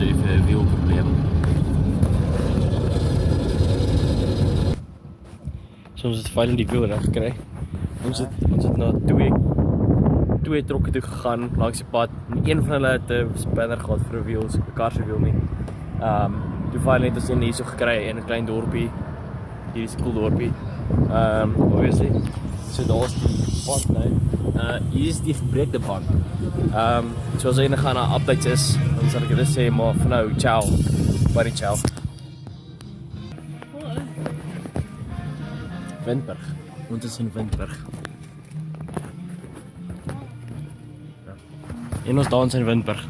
so even 'n wielprobleem. Soms is dit fyn om die wiel reg te kry. Ons het na twee trokke toe gegaan langs die pad. En een van hulle het 'n spanner gehad vir 'n wiel, 'n kar se wiel nie. Toe finally het ons een hierso gekry in 'n klein dorpie. Hier is 'n cool dorpie. Obviously. So daar's die pad nou. Hier is die gebreekte band. So as enige gaan na updates is, dan sal ek dit sê, maar vir nou, ciao. Buddy, ciao. Windberg. Ons is in Windberg. En ons dans in Windberg.